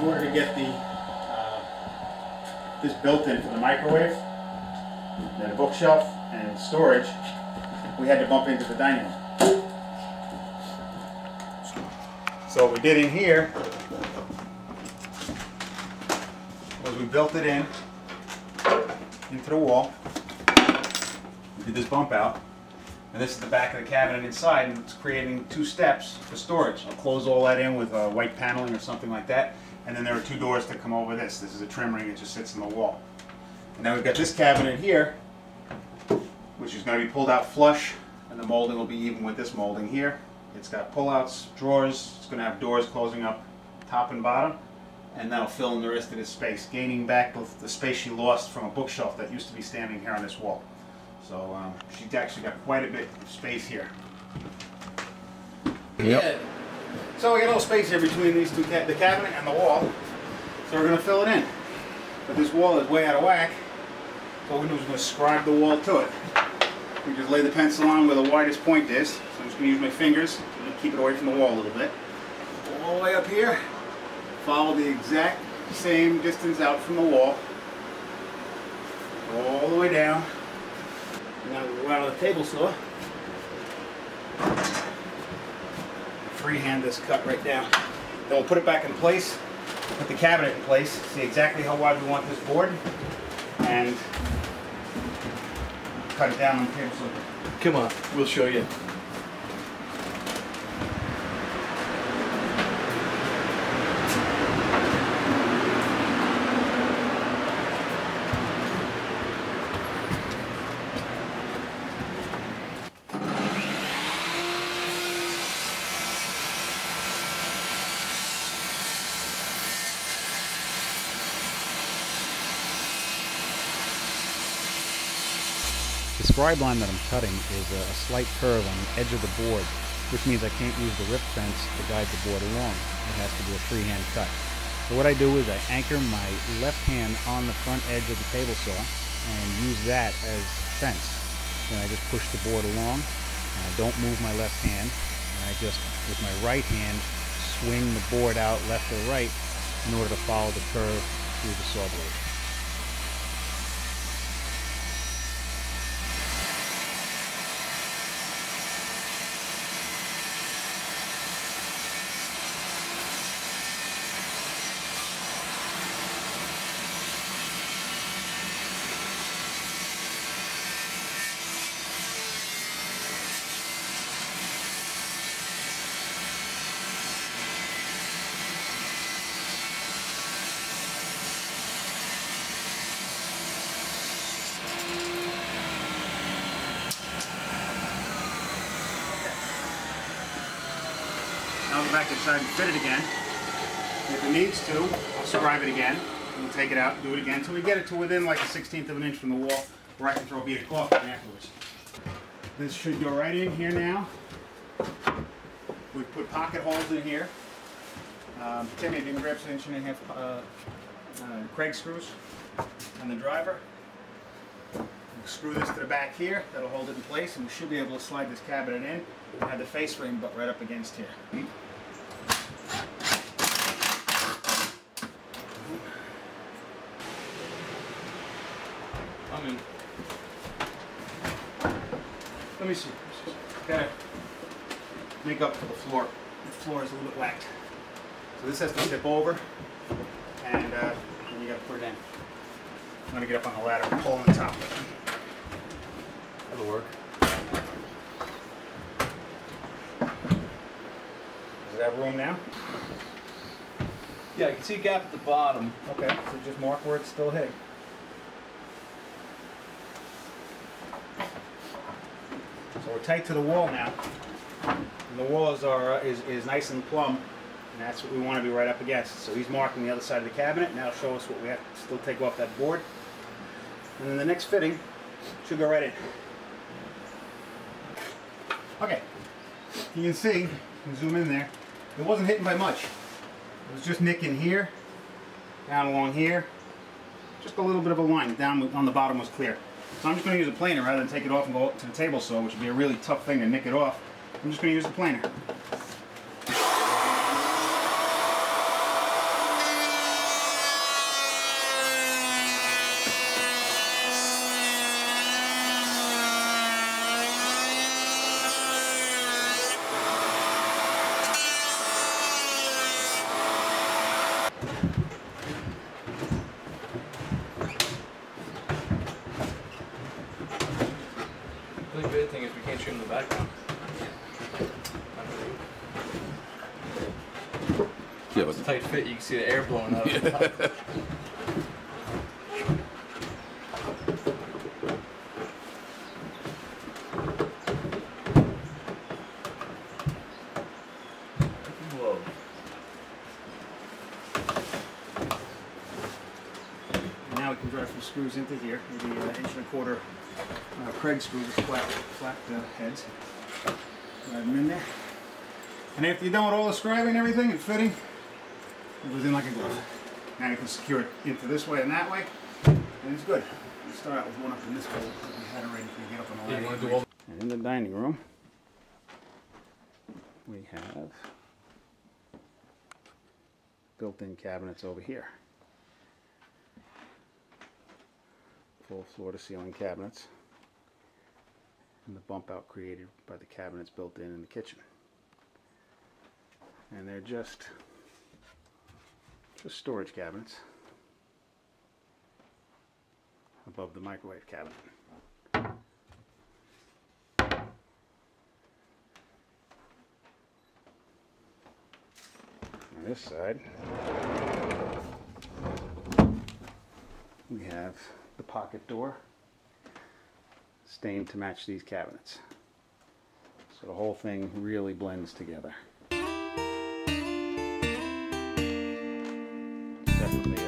order to get this built in for the microwave, then a bookshelf and storage, we had to bump into the dining room. So what we did in here was we built it into the wall. We did this bump out, and this is the back of the cabinet inside, and it's creating 2 steps for storage. I'll close all that in with white paneling or something like that, and then there are 2 doors that come over this. This is a trim ring that just sits in the wall. And now we've got this cabinet here, which is going to be pulled out flush, and the molding will be even with this molding here. It's got pull-outs, drawers. It's going to have doors closing up top and bottom, and that'll fill in the rest of this space, gaining back the space she lost from a bookshelf that used to be standing here on this wall. So she's actually got quite a bit of space here. Yep. So we got a little space here between these two, the cabinet and the wall. So we're going to fill it in. But this wall is way out of whack. So what we're going to do is we're going to scribe the wall to it. We just lay the pencil on where the widest point is. So I'm just going to use my fingers to keep it away from the wall a little bit. All the way up here. Follow the exact same distance out from the wall. All the way down. Now we'll go out of the table saw. Freehand this cut right down. Then we'll put it back in place, put the cabinet in place, see exactly how wide we want this board, and cut it down on the table saw. Come on, we'll show you. The scribe line that I'm cutting is a slight curve on the edge of the board, which means I can't use the rip fence to guide the board along. It has to be a freehand cut. So what I do is I anchor my left hand on the front edge of the table saw and use that as fence. Then I just push the board along, and I don't move my left hand, and I just, with my right hand, swing the board out left or right in order to follow the curve through the saw blade. Now I'll go back inside and fit it again. If it needs to, I'll scribe it again. We'll take it out and do it again until we get it to within like a 1/16 of an inch from the wall, where I can throw a bead of cloth in afterwards. This should go right in here now. We've put pocket holes in here. Timmy, if you can grab some 1.5 Craig screws on the driver. We'll screw this to the back here. That'll hold it in place, and we should be able to slide this cabinet in and have the face frame butt right up against here. I'm in. Let me see. Gotta make up for the floor. The floor is a little bit whacked. So this has to tip over, and then you gotta put it in. I'm gonna get up on the ladder and pull on the top of it. That'll work. Does it have room now? Yeah, I can see a gap at the bottom. Okay, so just mark where it's still hitting. So we're tight to the wall now. And the wall is nice and plumb, and that's what we want to be right up against. So he's marking the other side of the cabinet, and that'll show us what we have to still take off that board. And then the next fitting should go right in. Okay, you can see, you can zoom in there, it wasn't hitting by much. It was just nicking here, down along here, just a little bit of a line down on the bottom was clear. So I'm just going to use a planer rather than take it off and go to the table saw, which would be a really tough thing to nick it off. I'm just going to use the planer. The only bad thing is we can't trim the background. Yeah, It's a tight fit, you can see the air blowing out of the top. Whoa. Now we can drive some screws into here, maybe an 1.25 Craig screws, flat heads. Drive them in there. And after you're done with all the scribing and everything and fitting, it goes in like a glove. Now you can secure it into this way and that way, and it's good. You start out with one up in this hole. You had it ready for you to get up on all Yeah, that. you want to do all And in the dining room, we have built-in cabinets over here. Full floor-to-ceiling cabinets. And the bump out created by the cabinets built in the kitchen. And they're just storage cabinets above the microwave cabinet. On this side, we have the pocket door stained to match these cabinets. So the whole thing really blends together. Definitely